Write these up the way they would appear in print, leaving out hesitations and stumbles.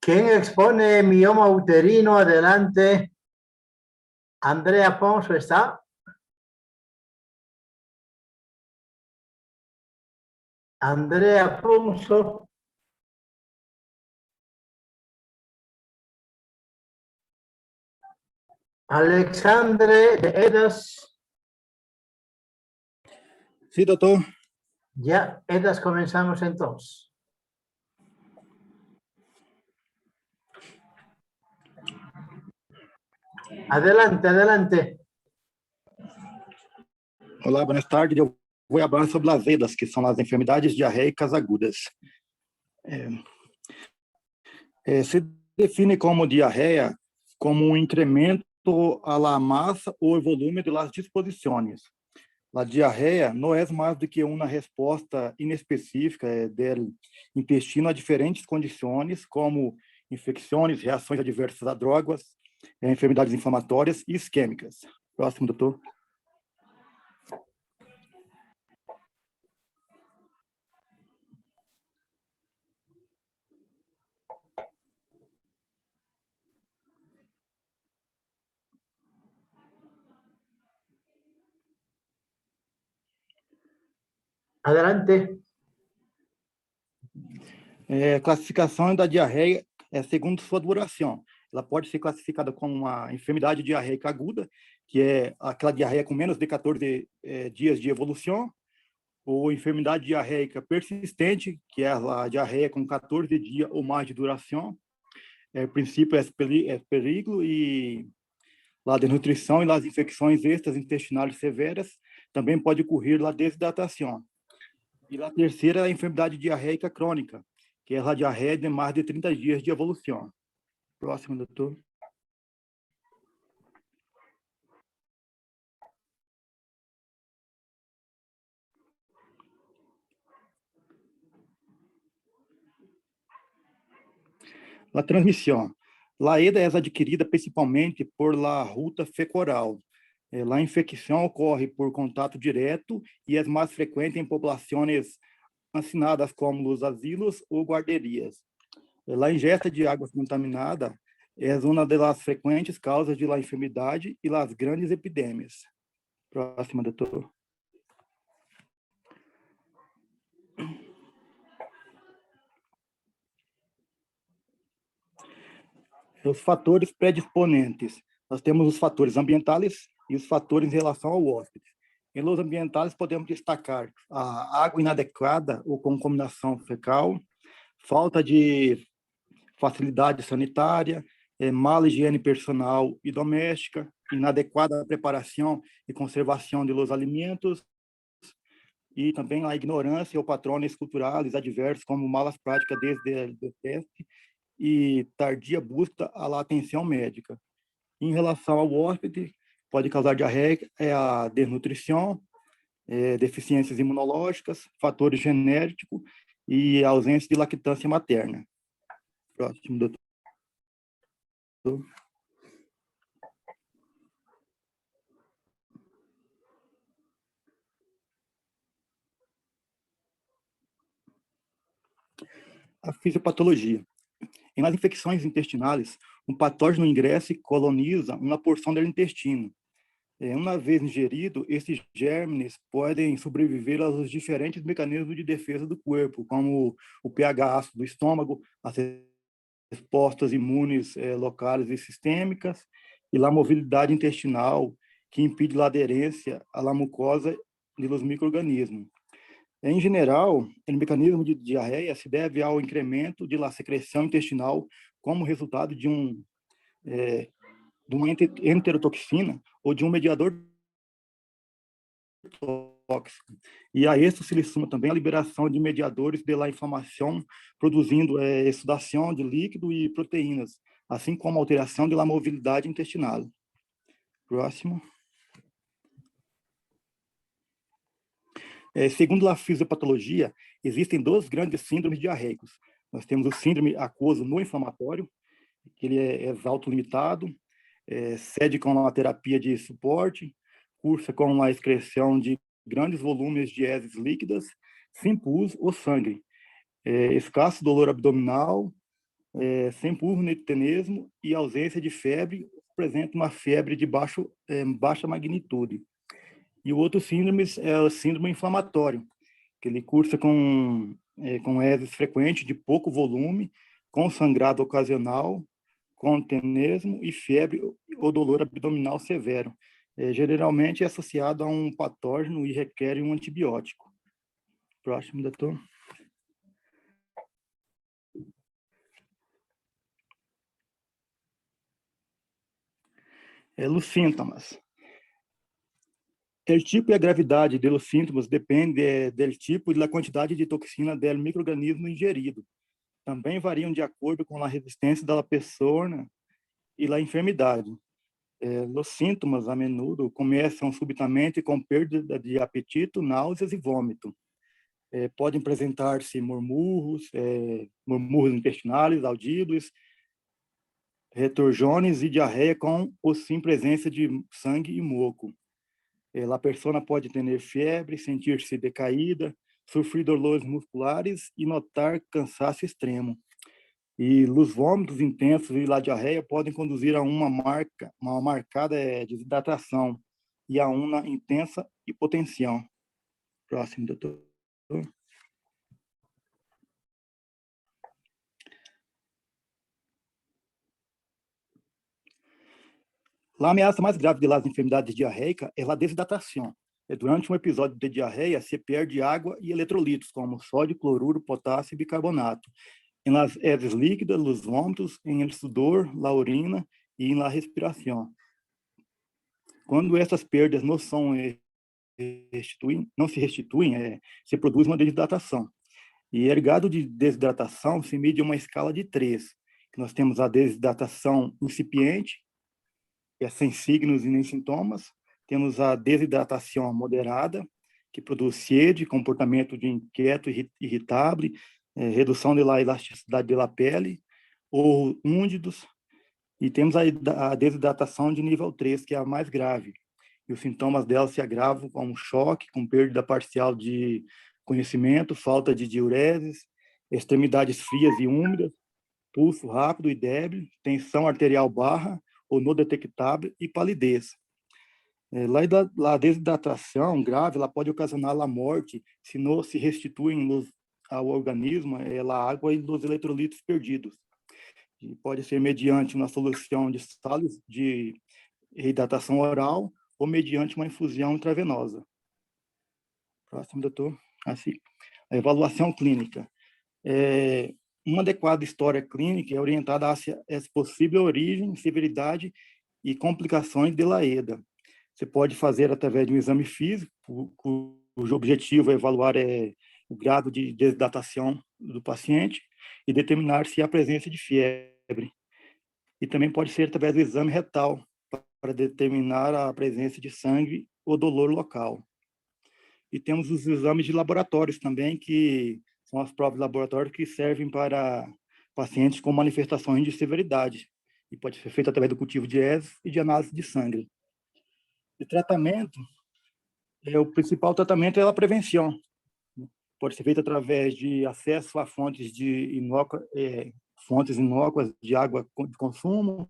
¿Quién expone mioma uterino? Adelante. Andrea Ponzo está. Andrea Ponzo. Alexandre de Edas. Sí, doctor. Ya, Edas, comenzamos entonces. Adelante, adelante. Olá, boa tarde. Eu vou falar sobre as EDAs, que são as enfermidades diarreicas agudas. Se define como diarreia como um incremento a la massa ou volume de las disposições. A diarreia não é mais do que uma resposta inespecífica do intestino a diferentes condições, como infecções, reações adversas a drogas, enfermidades inflamatórias e isquêmicas. Próximo, doutor. Adelante. Classificação da diarreia segundo sua duração. Ela pode ser classificada como uma enfermidade diarreica aguda, que é aquela diarreia com menos de 14 dias de evolução, ou enfermidade diarreica persistente, que é a diarreia com 14 dias ou mais de duração. O princípio é perigo e a desnutrição e as infecções extraintestinais severas também pode ocorrer a desidratação. E a terceira é a enfermidade diarreica crônica, que é a diarreia de mais de 30 dias de evolução. Próximo, doutor. A transmissão. A EDA é adquirida principalmente por la ruta fecal. A infecção ocorre por contato direto e é mais frequente em populações hacinadas como os asilos ou guarderias. A ingesta de água contaminada é uma das frequentes causas de la enfermidade e las grandes epidemias. Próxima, doutor. Os fatores predisponentes. Nós temos os fatores ambientais e os fatores em relação ao hóspede. Em los ambientais, podemos destacar a água inadequada ou contaminação fecal, falta de facilidade sanitária, má higiene personal e doméstica, inadequada preparação e conservação de los alimentos, e também a ignorância ou patrones culturais adversos, como malas práticas desde o teste e tardia busca à atenção médica. Em relação ao hóspede, pode causar diarreia a desnutrição, deficiências imunológicas, fatores genéticos e ausência de lactância materna. Próximo, doutor. A fisiopatologia. Em as infecções intestinais, um patógeno ingressa e coloniza uma porção do intestino. Uma vez ingerido, esses germes podem sobreviver aos diferentes mecanismos de defesa do corpo, como o pH ácido do estômago, as respostas imunes locais e sistêmicas, e a mobilidade intestinal, que impede a aderência à mucosa dos micro-organismos. Em geral, o mecanismo de diarreia se deve ao incremento de la secreção intestinal como resultado de uma enterotoxina ou de um mediador tóxico. E a isso se lhe suma também a liberação de mediadores pela inflamação, produzindo exudação de líquido e proteínas, assim como alteração da mobilidade intestinal. Próximo. Segundo a fisiopatologia, existem dois grandes síndromes diarreicos. Nós temos o síndrome aquoso no inflamatório, que ele é autolimitado, cede com uma terapia de suporte, cursa com a excreção de grandes volumes de fezes líquidas, sem pus ou sangue, escasso dolor abdominal sem pulso nem tenesmo e ausência de febre, apresenta uma febre de baixa magnitude. E o outro síndrome é o síndrome inflamatório, que ele cursa com heces frequentes de pouco volume, com sangrado ocasional, com tenesmo e febre ou dolor abdominal severo. Geralmente é associado a um patógeno e requer um antibiótico. Próximo, doutor. Os sintomas. O tipo e a gravidade dos sintomas depende do tipo e da quantidade de toxina do microorganismo ingerido. Também variam de acordo com a resistência da pessoa, né, e a enfermidade. Os sintomas, a menudo, começam subitamente com perda de apetite, náuseas e vômito. Podem apresentar-se murmúrios intestinais, audíveis, retorjões e diarreia com ou sem presença de sangue e moco. A pessoa pode ter febre, sentir-se decaída, sofrer dolores musculares e notar cansaço extremo. E os vômitos intensos e a diarreia podem conduzir a uma marcada desidratação e a uma intensa hipotensão. Próximo, doutor. A ameaça mais grave de las enfermidades diarreicas é a desidratação. Durante um episódio de diarreia, se perde água e eletrolitos, como sódio, cloruro, potássio e bicarbonato, em las heces líquidas, nos vômitos, em el sudor, na urina e na respiração. Quando essas perdas não se restituem, se produz uma desidratação. E o grado de desidratação se mede em uma escala de 3. Nós temos a desidratação incipiente, que é sem signos e nem sintomas. Temos a desidratação moderada, que produz sede, comportamento de inquieto, irritável, redução da elasticidade da pele, ou úmidos. E temos a desidratação de nível 3, que é a mais grave. E os sintomas dela se agravam com choque, com perda parcial de conhecimento, falta de diureses, extremidades frias e úmidas, pulso rápido e débil, tensão arterial baixa ou não detectável e palidez. A desidratação grave ela pode ocasionar a morte se não se restituem ao organismo a água e os eletrolitos perdidos. E pode ser mediante uma solução de sales de hidratação oral ou mediante uma infusão intravenosa. Próximo, doutor. Assim, a avaliação clínica. Uma adequada história clínica é orientada a possível origem, severidade e complicações da EDA. Você pode fazer através de um exame físico, cujo objetivo é avaliar o grau de desidratação do paciente e determinar se há presença de febre. E também pode ser através do exame retal, para determinar a presença de sangue ou dolor local. E temos os exames de laboratórios também, que são as provas de laboratório que servem para pacientes com manifestações de severidade. E pode ser feito através do cultivo de heces e de análise de sangue. O tratamento, o principal tratamento é a prevenção. Pode ser feito através de acesso a fontes inócuas de água de consumo,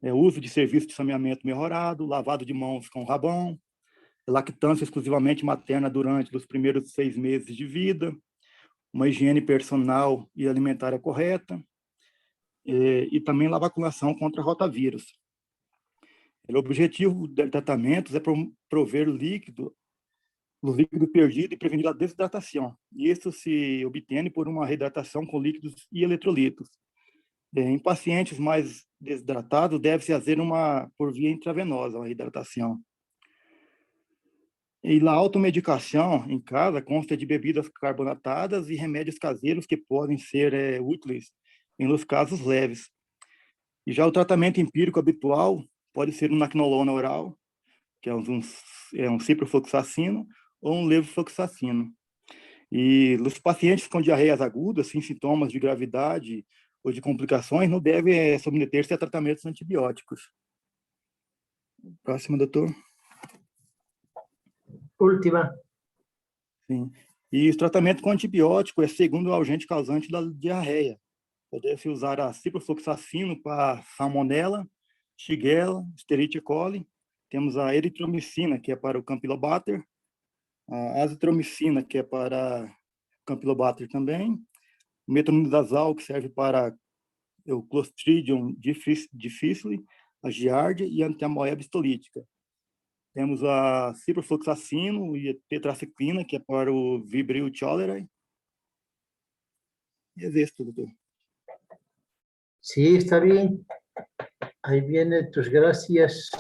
uso de serviço de saneamento melhorado, lavado de mãos com rabão, lactância exclusivamente materna durante os primeiros 6 meses de vida, uma higiene personal e alimentar correta, e também a vacinação contra rotavírus. O objetivo do tratamento é prover o líquido perdido e prevenir a desidratação. E isso se obtém por uma reidratação com líquidos e eletrolitos. Em pacientes mais desidratados, deve-se fazer por via intravenosa, a reidratação. E a automedicação em casa consta de bebidas carbonatadas e remédios caseiros que podem ser úteis em casos leves. E já o tratamento empírico habitual pode ser uma quinolona oral, que é um ciprofloxacino, ou um levofloxacino. E os pacientes com diarreias agudas, sem sintomas de gravidade ou de complicações, não devem submeter-se a tratamentos antibióticos. Próximo, doutor. Última. Sim. E o tratamento com antibiótico é segundo o agente causante da diarreia. Pode-se usar a ciprofloxacino para salmonela, shigella, escherichia coli. Temos a eritromicina, que é para o Campylobacter, a azitromicina, que é para Campylobacter também, o metronidazol, que serve para o Clostridium difficile, a giardia e a antiamoeba histolítica. Temos a ciprofloxacino e a tetraciclina, que é para o Vibrio cholerae. E é isso, doutor. Sí, está bien. Ahí vienen tus gracias.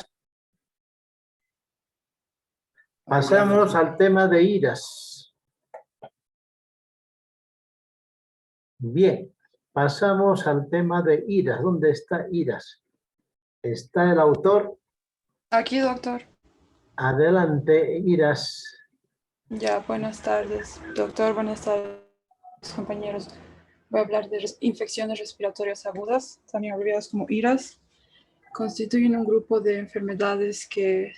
Pasamos al tema de iras. Bien, pasamos al tema de iras. ¿Dónde está iras? ¿Está el autor? Aquí, doctor. Adelante, iras. Ya, buenas tardes, doctor. Buenas tardes, compañeros. Voy a hablar de infecciones respiratorias agudas, también abreviadas como IRAS. Constituyen un grupo de enfermedades que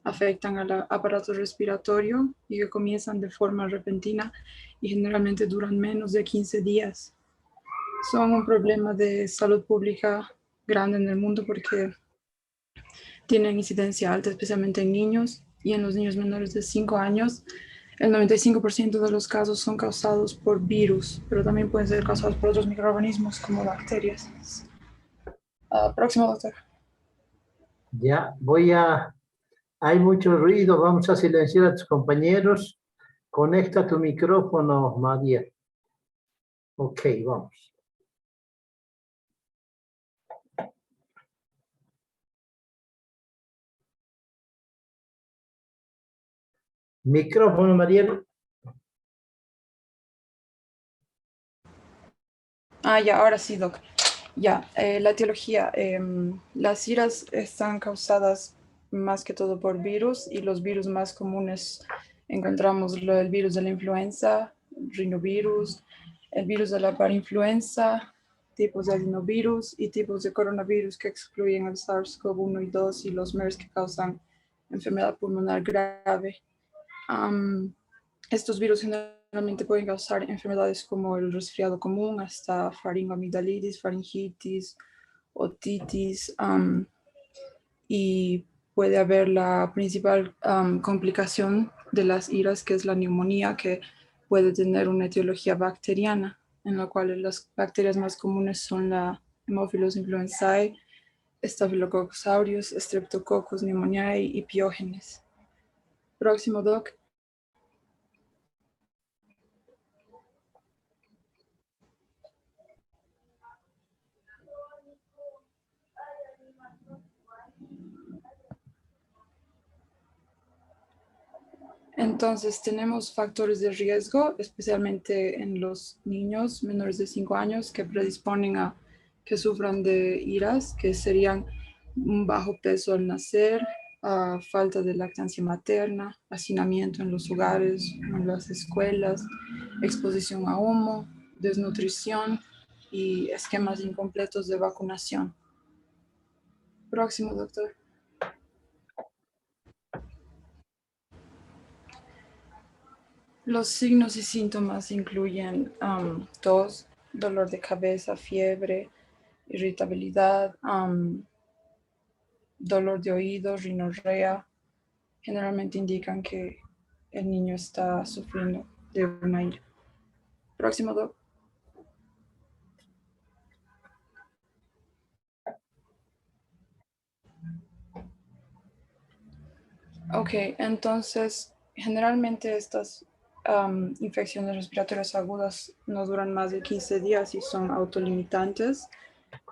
afectan al aparato respiratorio y que comienzan de forma repentina y generalmente duran menos de 15 días. Son un problema de salud pública grande en el mundo porque tienen incidencia alta, especialmente en niños y en los niños menores de 5 años. El 95% de los casos son causados por virus, pero también pueden ser causados por otros microorganismos como bacterias. Próximo, doctor. Ya, hay mucho ruido, vamos a silenciar a tus compañeros. Conecta tu micrófono, María. Ok, vamos. Micrófono, Mariel. Ya, ahora sí, doc. Ya, la etiología. Las IRAS están causadas más que todo por virus y los virus más comunes encontramos el virus de la influenza, rinovirus, el virus de la parainfluenza, tipos de adenovirus y tipos de coronavirus que excluyen el SARS-CoV-1 y 2 y los MERS que causan enfermedad pulmonar grave. Estos virus generalmente pueden causar enfermedades como el resfriado común, hasta faringoamigdalitis, faringitis, otitis, y puede haber la principal complicación de las IRAS, que es la neumonía, que puede tener una etiología bacteriana, en la cual las bacterias más comunes son la Haemophilus influenzae, Staphylococcus aureus, Streptococcus pneumoniae y Piógenes. Próximo, doc. Entonces, tenemos factores de riesgo, especialmente en los niños menores de 5 años que predisponen a que sufran de IRAS, que serían un bajo peso al nacer, falta de lactancia materna, hacinamiento en los hogares, en las escuelas, exposición a humo, desnutrición y esquemas incompletos de vacunación. Próximo, doctor. Los signos y síntomas incluyen tos, dolor de cabeza, fiebre, irritabilidad, dolor de oído, rinorrea. Generalmente indican que el niño está sufriendo de una IRA. Próximo, doc. Ok, entonces generalmente estas infecciones respiratorias agudas no duran más de 15 días y son autolimitantes,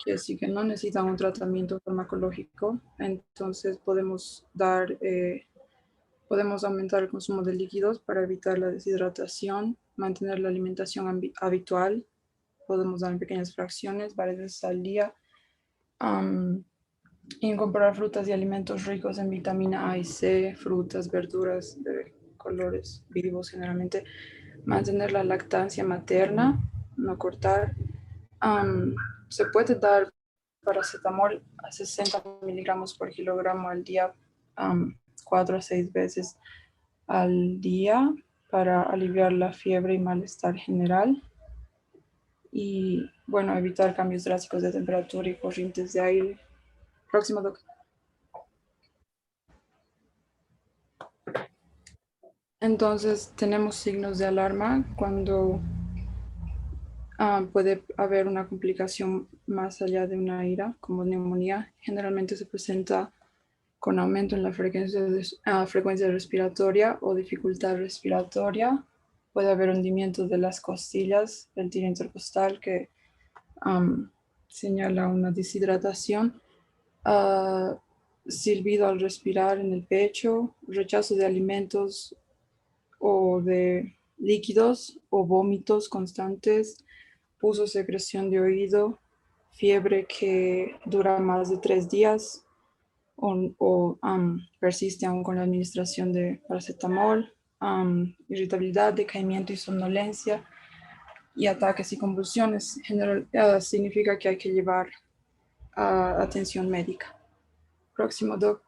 que sí que no necesitan un tratamiento farmacológico. Entonces podemos aumentar el consumo de líquidos para evitar la deshidratación, mantener la alimentación habitual. Podemos dar en pequeñas fracciones, varias veces al día. Incorporar frutas y alimentos ricos en vitamina A y C, frutas, verduras de colores vivos generalmente. Mantener la lactancia materna, no cortar. Se puede dar paracetamol a 60 miligramos por kilogramo al día, 4 a 6 veces al día para aliviar la fiebre y malestar general. y, bueno, evitar cambios drásticos de temperatura y corrientes de aire. Próximo, doctor. Entonces, tenemos signos de alarma cuando puede haber una complicación más allá de una ira, como neumonía. Generalmente se presenta con aumento en la frecuencia respiratoria o dificultad respiratoria. Puede haber hundimiento de las costillas, el tiro intercostal que señala una deshidratación, silbido al respirar en el pecho, rechazo de alimentos o de líquidos o vómitos constantes, pus o secreción de oído, fiebre que dura más de 3 días o persiste aún con la administración de paracetamol, irritabilidad, decaimiento y somnolencia y ataques y convulsiones. Significa que hay que llevar atención médica. Próximo, doc.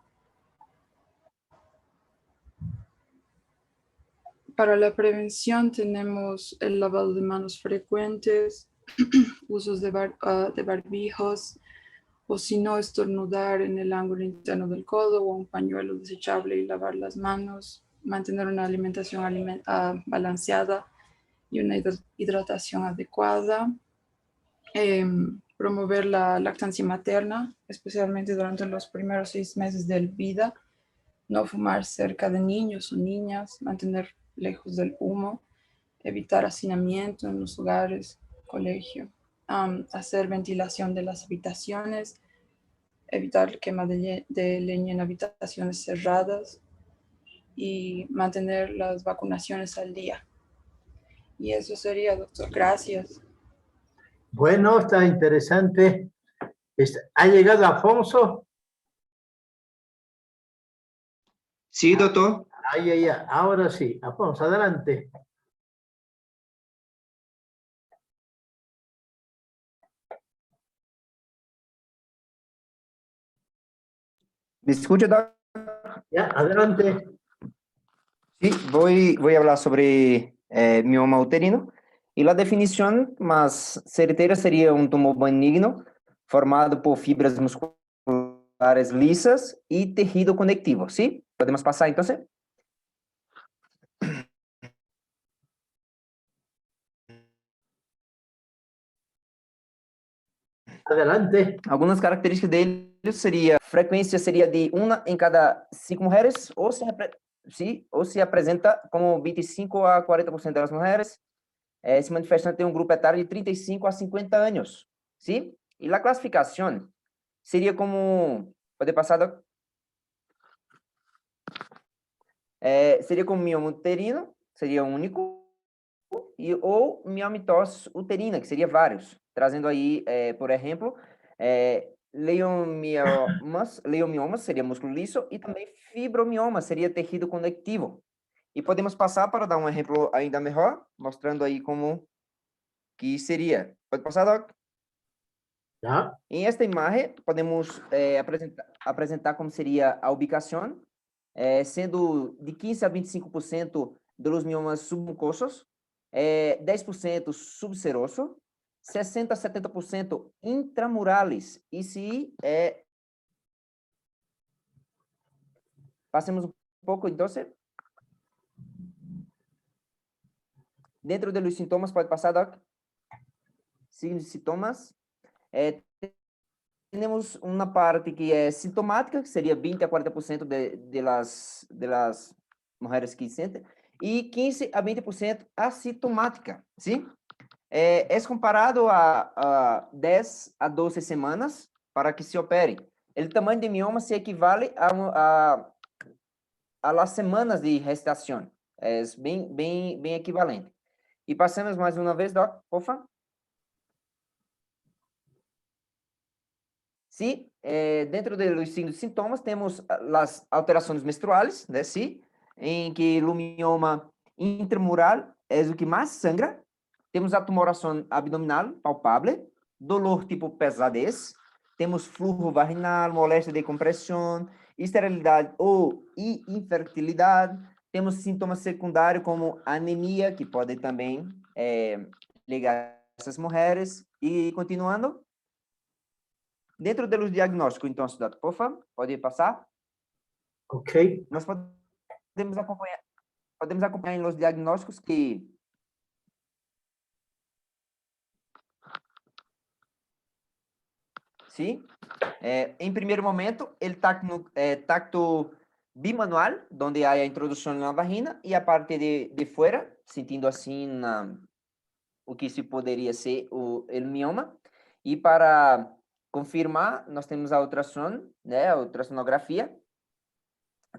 Para la prevención tenemos el lavado de manos frecuentes, usos de barbijos, o si no, estornudar en el ángulo interno del codo o un pañuelo desechable y lavar las manos, mantener una alimentación balanceada y una hidratación adecuada, promover la lactancia materna, especialmente durante los primeros 6 meses de vida, no fumar cerca de niños o niñas, mantener lejos del humo, evitar hacinamiento en los hogares, colegio, hacer ventilación de las habitaciones, evitar quema de leña en habitaciones cerradas y mantener las vacunaciones al día. Y eso sería, doctor. Gracias. Bueno, está interesante. ¿Ha llegado Afonso? Sí, doctor. Ahí. Ahora sí. Afonso, adelante. ¿Me escucha, doctor? Ya, adelante. Sí, voy a hablar sobre mioma uterino. Y la definición más certera sería un tumor benigno formado por fibras musculares lisas y tejido conectivo, ¿sí? ¿Podemos pasar entonces? Adelante. Algunas características de ellos sería, frecuencia sería de 1 en cada 5 mujeres, o se apresenta como 25 a 40% de las mujeres, se manifestante en un grupo etario de 35 a 50 años, ¿sí? Y la clasificación sería como, puede pasar, Doc? Sería como mioma uterino, sería único, ou miomitose uterina, que seria vários, trazendo aí, por exemplo, leomiomas seria músculo liso e também fibromioma seria tecido conectivo. E podemos passar para dar um exemplo ainda melhor, mostrando aí como que seria. Pode passar, Doc? Ya. Em esta imagem, podemos apresentar como seria a ubicação, sendo de 15 a 25% dos miomas submucosos, 10% subseroso, 60 a 70% intramurales. E se passemos um pouco, então, dentro dos sintomas, pode passar, Doc? Signos e sintomas. Temos uma parte que é sintomática, que seria 20 a 40% de las mulheres que sentem, e 15 a 20% assintomática, sim? É comparado a 10 a 12 semanas para que se opere. O tamanho de mioma se equivale a las semanas de gestação. É bem equivalente. E passamos mais uma vez, Doc, por favor. Sí, dentro de los signos y síntomas tenemos las alteraciones menstruales, ¿no? Sí, en que el mioma intramural es el que más sangra. Temos a tumoração abdominal palpável, dolor tipo pesadez, temos flujo vaginal, moléstia de compressão, esterilidade ou infertilidade, temos sintomas secundários como anemia, que pode também ligar essas mulheres. E continuando, dentro dos diagnósticos, então, Doc, por favor, pode passar? Ok. Nós podemos acompanhar em los diagnósticos que sim, em primeiro momento, ele tacto bimanual, onde há a introdução na vagina e a parte de fora, sentindo assim o que se poderia ser o mioma. E para confirmar, nós temos a ultrassom, né, a ultrassonografia.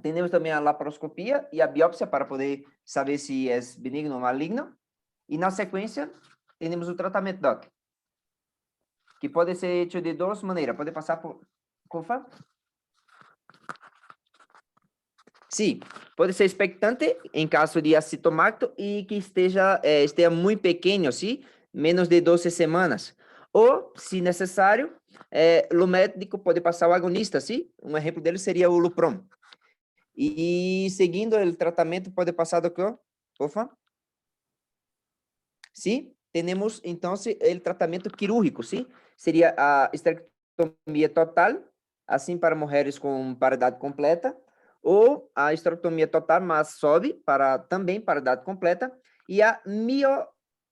Temos também a laparoscopia e a biópsia para poder saber se é benigno ou maligno. E na sequência, temos o tratamento, Doc, que pode ser feito de duas maneiras. Pode passar por favor? Sim, pode ser expectante em caso de assintomático e que esteja muito pequeno, sim, menos de 12 semanas. Ou, se necessário, o médico pode passar o agonista, sim? Um exemplo dele seria o Lupron. E seguindo o tratamento, pode passar, doutor? Por favor? Sim, temos então o tratamento quirúrgico, sim? Seria a esterectomia total, assim para mulheres com paridade completa, ou a esterectomia total, mas sobe também para idade completa, e a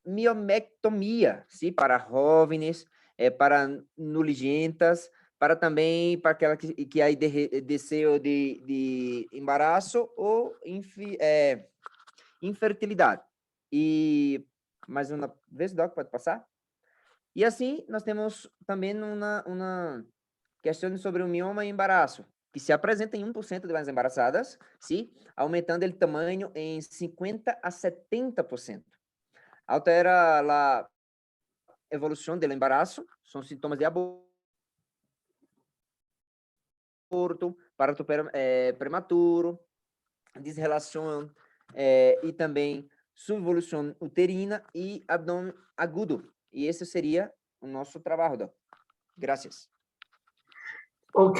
miomectomia, sim? Para jovens, para nuligentas, para também para aquela que há desejo de embaraço ou infertilidade. E mais uma vez, Doc, pode passar? E assim, nós temos também uma questão sobre o mioma e embaraço, que se apresenta em 1% das embaraçadas, sim? Aumentando o tamanho em 50% a 70%. Altera a evolução do embaraço, são sintomas de aborto, parto prematuro, desrelação e também subvolução uterina e abdômen agudo. E esse seria o nosso trabalho, Doc. Gracias. Ok,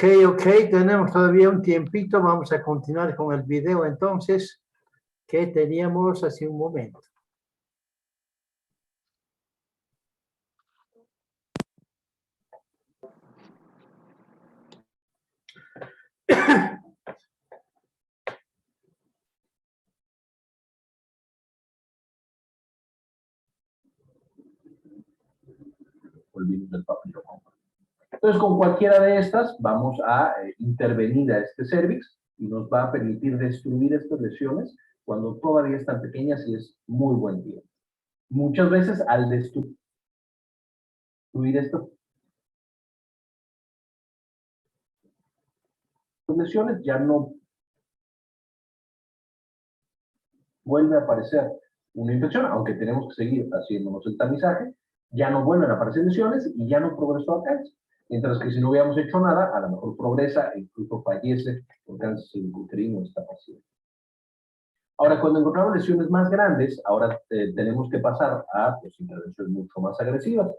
tenemos todavía un tiempito, vamos a continuar con el video entonces que teníamos hace un momento. El virus del papiloma. Entonces, con cualquiera de estas vamos a intervenir a este cervix y nos va a permitir destruir estas lesiones cuando todavía están pequeñas y es muy buen día. Muchas veces al destruir estas lesiones ya no vuelve a aparecer una infección, aunque tenemos que seguir haciéndonos el tamizaje, ya no vuelven a aparecer lesiones y ya no progresó a cáncer. Mientras que si no hubiéramos hecho nada, a lo mejor progresa e incluso fallece por cáncer cervicuterino esta paciente. Ahora, cuando encontramos lesiones más grandes, ahora tenemos que pasar a intervenciones mucho más agresivas.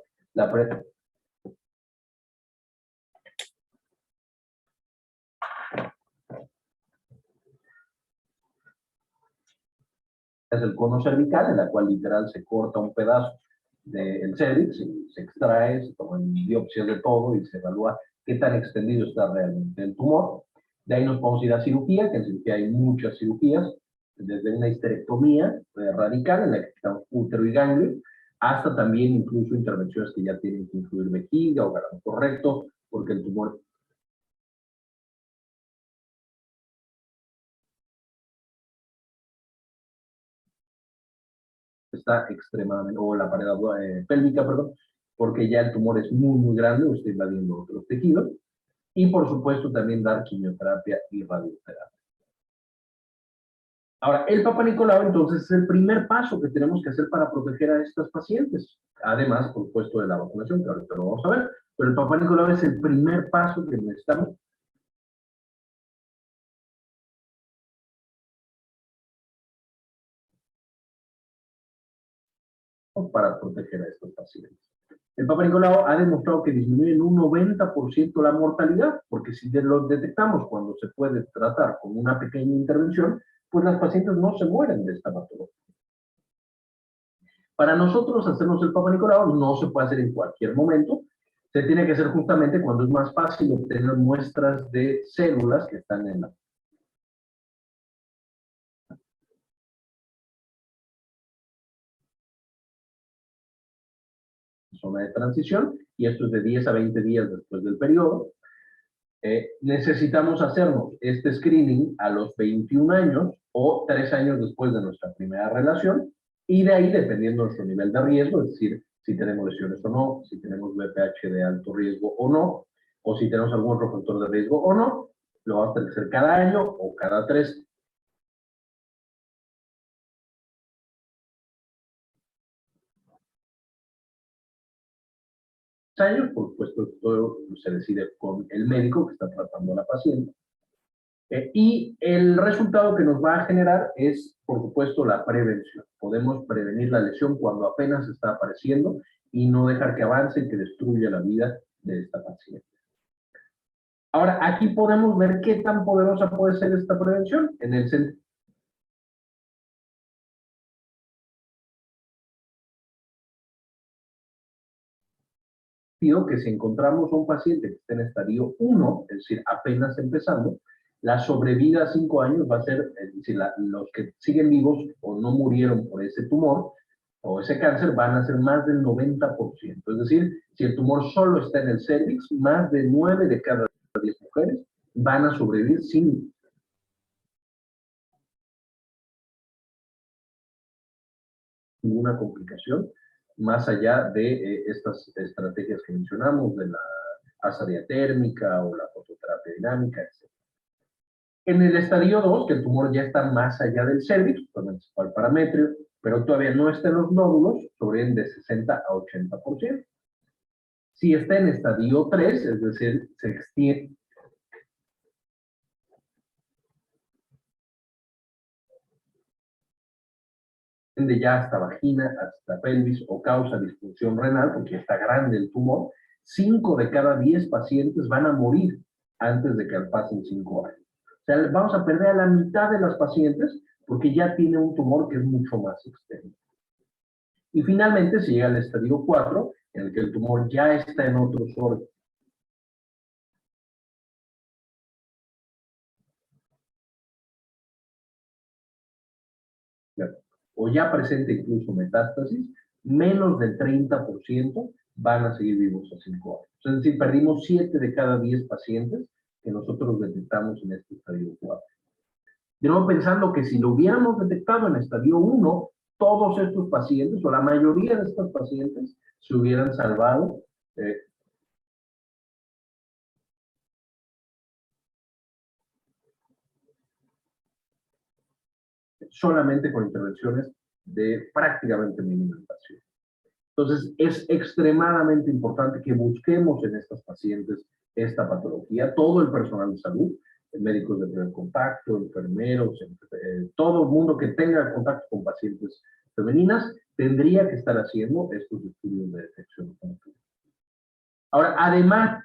Es el cono cervical, en la cual literal se corta un pedazo del cervix, se extrae, se toman biopsias de todo y se evalúa qué tan extendido está realmente el tumor. De ahí nos podemos ir a cirugía, que en cirugía hay muchas cirugías, desde una histerectomía radical en la que quitamos útero y ganglio, hasta también incluso intervenciones que ya tienen que incluir vejiga o garganta recto, porque el tumor está extremadamente, o la pared pélvica, perdón, porque ya el tumor es muy grande, o está invadiendo otros tejidos, y por supuesto también dar quimioterapia y radioterapia. Ahora, el Papa Nicolau entonces es el primer paso que tenemos que hacer para proteger a estas pacientes, además, por supuesto, de la vacunación, que ahorita lo vamos a ver, pero el Papa Nicolau es el primer paso que necesitamos para proteger a estos pacientes. El Papa Nicolau ha demostrado que disminuye en un 90% la mortalidad, porque si lo detectamos cuando se puede tratar con una pequeña intervención, pues las pacientes no se mueren de esta patología. Para nosotros hacernos el Papa Nicolau no se puede hacer en cualquier momento, se tiene que hacer justamente cuando es más fácil obtener muestras de células que están en la zona de transición, y esto es de 10 a 20 días después del periodo. Necesitamos hacernos este screening a los 21 años o 3 años después de nuestra primera relación, y de ahí, dependiendo de nuestro nivel de riesgo, es decir, si tenemos lesiones o no, si tenemos BPH de alto riesgo o no, o si tenemos algún otro factor de riesgo o no, lo vamos a tener que hacer cada año o cada 3. Años, por supuesto, todo se decide con el médico que está tratando a la paciente. Y el resultado que nos va a generar es, por supuesto, la prevención. Podemos prevenir la lesión cuando apenas está apareciendo y no dejar que avance y que destruya la vida de esta paciente. Ahora, aquí podemos ver qué tan poderosa puede ser esta prevención en el sentido que si encontramos a un paciente que está en estadio 1, es decir, apenas empezando, la sobrevida a 5 años va a ser, es decir, los que siguen vivos o no murieron por ese tumor o ese cáncer van a ser más del 90%. Es decir, si el tumor solo está en el cervix, más de 9 de cada 10 mujeres van a sobrevivir sin ninguna complicación, más allá de estas estrategias que mencionamos, de la asa diatérmica o la fototerapia dinámica, etc. En el estadio 2, que el tumor ya está más allá del cervix, con el parametrio, pero todavía no está en los nódulos, sobreviven de 60 a 80%. Si está en estadio 3, es decir, se extiende ya hasta vagina, hasta pelvis o causa disfunción renal, porque está grande el tumor, 5 de cada 10 pacientes van a morir antes de que pasen 5 años. O sea, vamos a perder a la mitad de las pacientes porque ya tiene un tumor que es mucho más extenso. Y finalmente se llega al estadio 4, en el que el tumor ya está en otros órganos. O ya presenta incluso metástasis, menos del 30% van a seguir vivos a 5 años. Es decir, perdimos 7 de cada 10 pacientes que nosotros detectamos en este estadio 4. De nuevo, pensando que si lo hubiéramos detectado en estadio 1, todos estos pacientes, o la mayoría de estos pacientes, se hubieran salvado solamente con intervenciones de prácticamente mínima invasión. Entonces, es extremadamente importante que busquemos en estas pacientes esta patología, todo el personal de salud, médicos de primer contacto, enfermeros, todo el mundo que tenga contacto con pacientes femeninas, tendría que estar haciendo estos estudios de detección. Ahora, además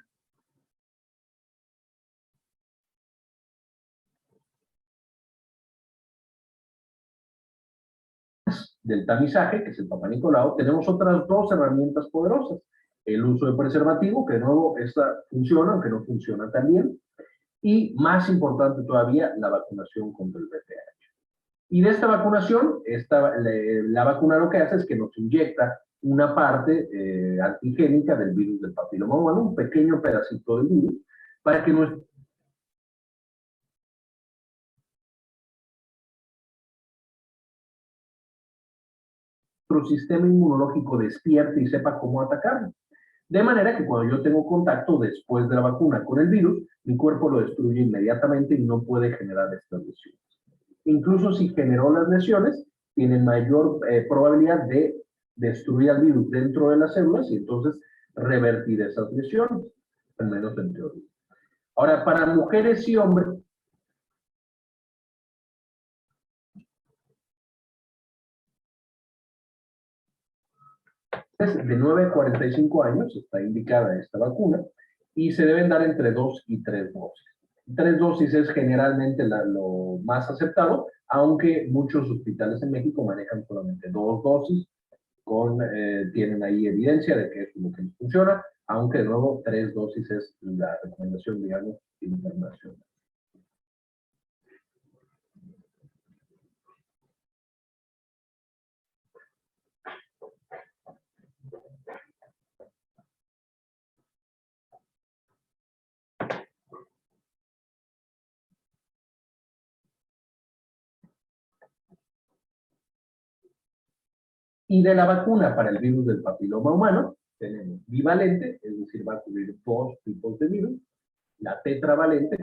del tamizaje, que es el Papa Nicolau, tenemos otras 2 herramientas poderosas. El uso de preservativo, que de nuevo esta funciona, aunque no funciona tan bien, y más importante todavía, la vacunación contra el BPH. Y de esta vacunación, la vacuna lo que hace es que nos inyecta una parte antigénica del virus del papiloma humano, un pequeño pedacito del virus, para que nuestro sistema inmunológico despierte y sepa cómo atacarlo. De manera que cuando yo tengo contacto después de la vacuna con el virus, mi cuerpo lo destruye inmediatamente y no puede generar estas lesiones. Incluso si generó las lesiones, tiene mayor probabilidad de destruir al virus dentro de las células y entonces revertir esas lesiones, al menos en teoría. Ahora, para mujeres y hombres, de 9 a 45 años está indicada esta vacuna y se deben dar entre 2 y 3 dosis. 3 dosis es generalmente lo más aceptado, aunque muchos hospitales en México manejan solamente 2 dosis tienen ahí evidencia de que eso es lo que les funciona, aunque de nuevo 3 dosis es la recomendación, digamos, internacional. Y de la vacuna para el virus del papiloma humano, tenemos bivalente, es decir, va a cubrir 2 tipos de virus, la tetravalente,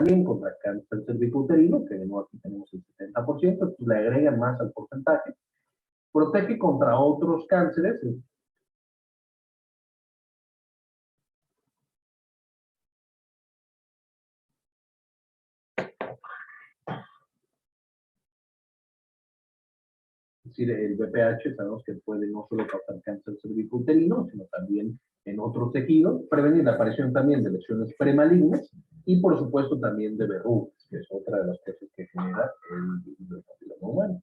también contra cáncer cervicouterino, que de nuevo aquí tenemos el 70%, entonces le agregan más al porcentaje. Protege contra otros cánceres. Es decir, el VPH sabemos que puede no solo causar cáncer cervicouterino, sino también en otros tejidos, prevenir la aparición también de lesiones premalignas y por supuesto también de verrugas, que es otra de las cosas que genera el virus del papiloma humano.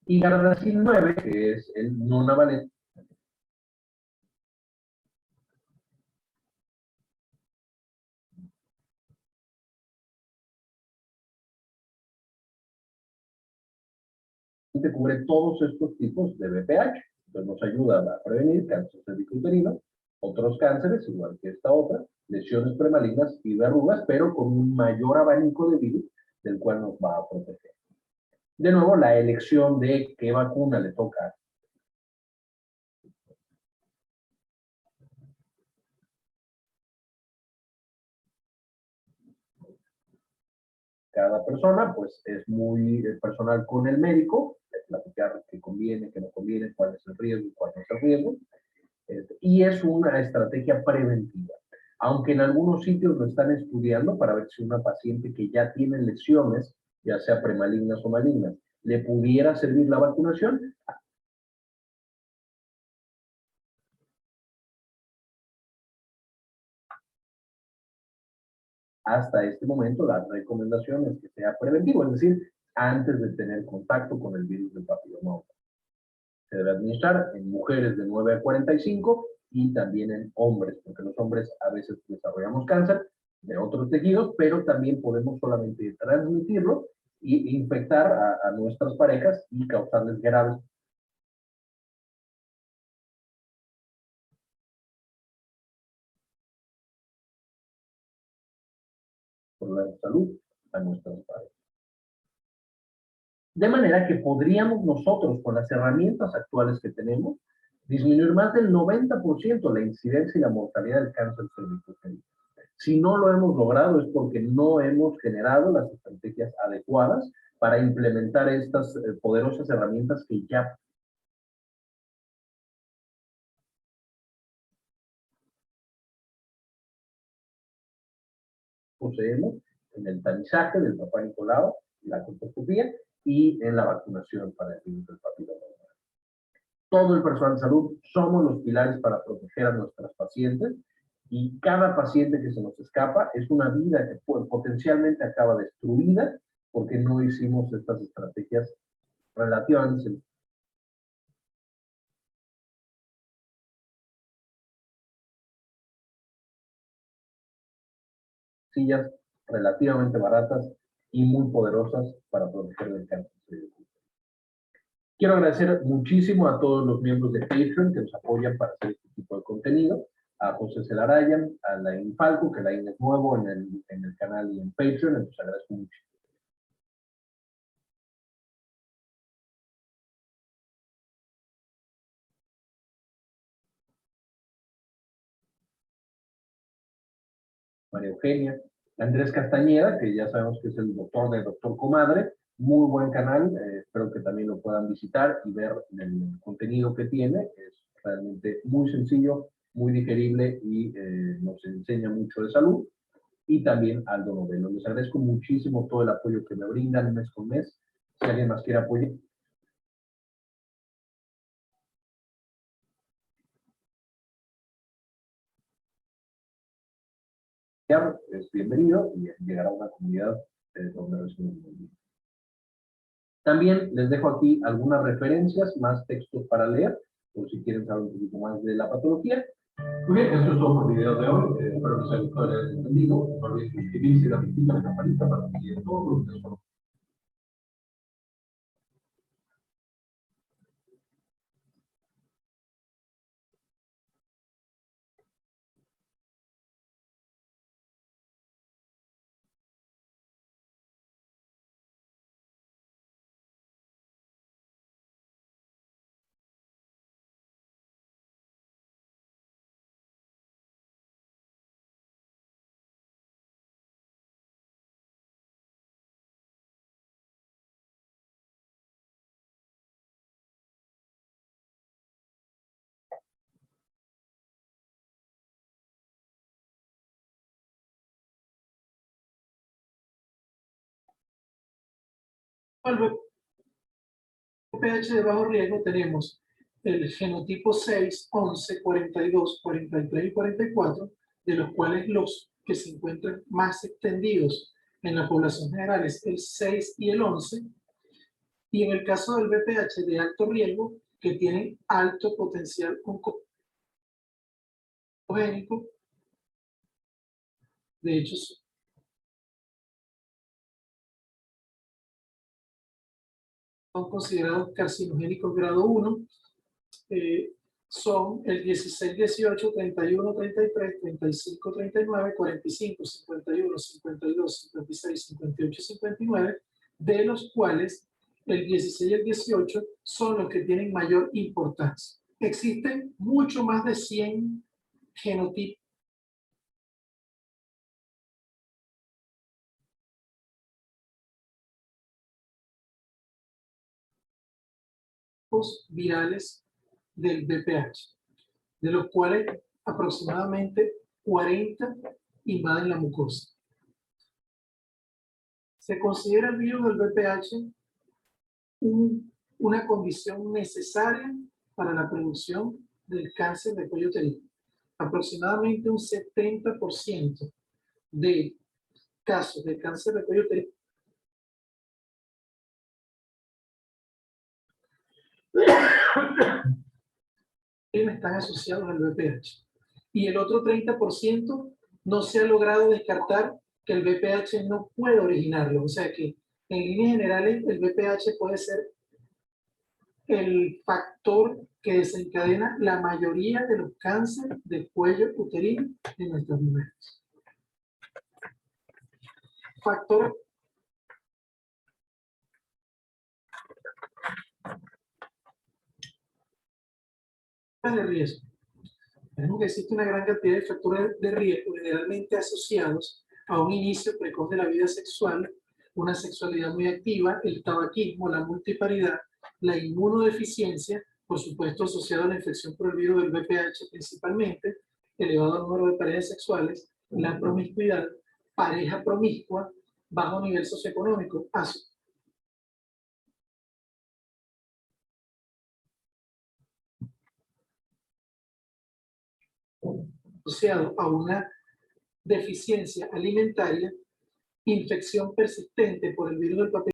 Y Gardasil 9, que es el nonavalente. Cubre todos estos tipos de VPH. Entonces nos ayuda a prevenir cáncer cervicouterino, otros cánceres, igual que esta otra, lesiones premalignas y verrugas, pero con un mayor abanico de virus del cual nos va a proteger. De nuevo, la elección de qué vacuna le toca a cada persona, pues es muy personal con el médico, platicar qué conviene, qué no conviene, cuál es el riesgo, cuál no es el riesgo. Y es una estrategia preventiva. Aunque en algunos sitios lo están estudiando para ver si una paciente que ya tiene lesiones, ya sea premalignas o malignas, le pudiera servir la vacunación. Hasta este momento la recomendación es que sea preventivo, es decir, antes de tener contacto con el virus del papiloma humano. Se debe administrar en mujeres de 9 a 45 y también en hombres, porque los hombres a veces desarrollamos cáncer de otros tejidos, pero también podemos solamente transmitirlo e infectar a nuestras parejas y causarles graves problemas de salud a nuestras parejas. De manera que podríamos nosotros, con las herramientas actuales que tenemos, disminuir más del 90% la incidencia y la mortalidad del cáncer cervicouterino. Si no lo hemos logrado es porque no hemos generado las estrategias adecuadas para implementar estas poderosas herramientas que ya poseemos en el tamizaje del Papá Nicolau, la colposcopía y en la vacunación para el virus del papiloma humano. Todo el personal de salud somos los pilares para proteger a nuestras pacientes y cada paciente que se nos escapa es una vida que potencialmente acaba destruida porque no hicimos estas estrategias relativamente sencillas, relativamente baratas y muy poderosas para proteger del cáncer cervicouterino. Quiero agradecer muchísimo a todos los miembros de Patreon que nos apoyan para hacer este tipo de contenido. a José Celarayan, a Laín Falco, que Laín es nuevo en el canal y en Patreon, entonces agradezco mucho. María Eugenia, Andrés Castañeda, que ya sabemos que es el doctor de Doctor Comadre, muy buen canal, espero que también lo puedan visitar y ver el contenido que tiene, es realmente muy sencillo, muy digerible y nos enseña mucho de salud. Y también Aldo Novelo. Les agradezco muchísimo todo el apoyo que me brindan mes con mes. Si alguien más quiere apoyar, es bienvenido y llegará a una comunidad donde recibimos muy bien. También les dejo aquí algunas referencias, más textos para leer, por si quieren saber un poquito más de la patología. Muy bien, eso es todo por el video de hoy. Espero que les haya gustado y les haya entendido. No olviden suscribirse y darle clic a la campanita para recibir todos los videos. pH de bajo riesgo tenemos el genotipo 6, 11, 42, 43 y 44, de los cuales los que se encuentran más extendidos en la población general es el 6 y el 11, y en el caso del VPH de alto riesgo, que tienen alto potencial oncogénico, de hecho son considerados carcinogénicos grado 1, son el 16, 18, 31, 33, 35, 39, 45, 51, 52, 56, 58 y 59, de los cuales el 16 y el 18 son los que tienen mayor importancia. Existen mucho más de 100 genotipos virales del VPH, de los cuales aproximadamente 40 invaden la mucosa. Se considera el virus del VPH una condición necesaria para la producción del cáncer de cuello uterino. Aproximadamente un 70% de casos de cáncer de cuello uterino están asociados al VPH. Y el otro 30% no se ha logrado descartar que el VPH no puede originarlo. O sea que en líneas generales el VPH puede ser el factor que desencadena la mayoría de los cánceres de cuello uterino en nuestras mujeres. Factor de riesgo. Tenemos que existe una gran cantidad de factores de riesgo generalmente asociados a un inicio precoz de la vida sexual, una sexualidad muy activa, el tabaquismo, la multiparidad, la inmunodeficiencia, por supuesto asociado a la infección por el virus del VPH principalmente, elevado número de parejas sexuales, la promiscuidad, pareja promiscua, bajo nivel socioeconómico, asociado a una deficiencia alimentaria, infección persistente por el virus del papiloma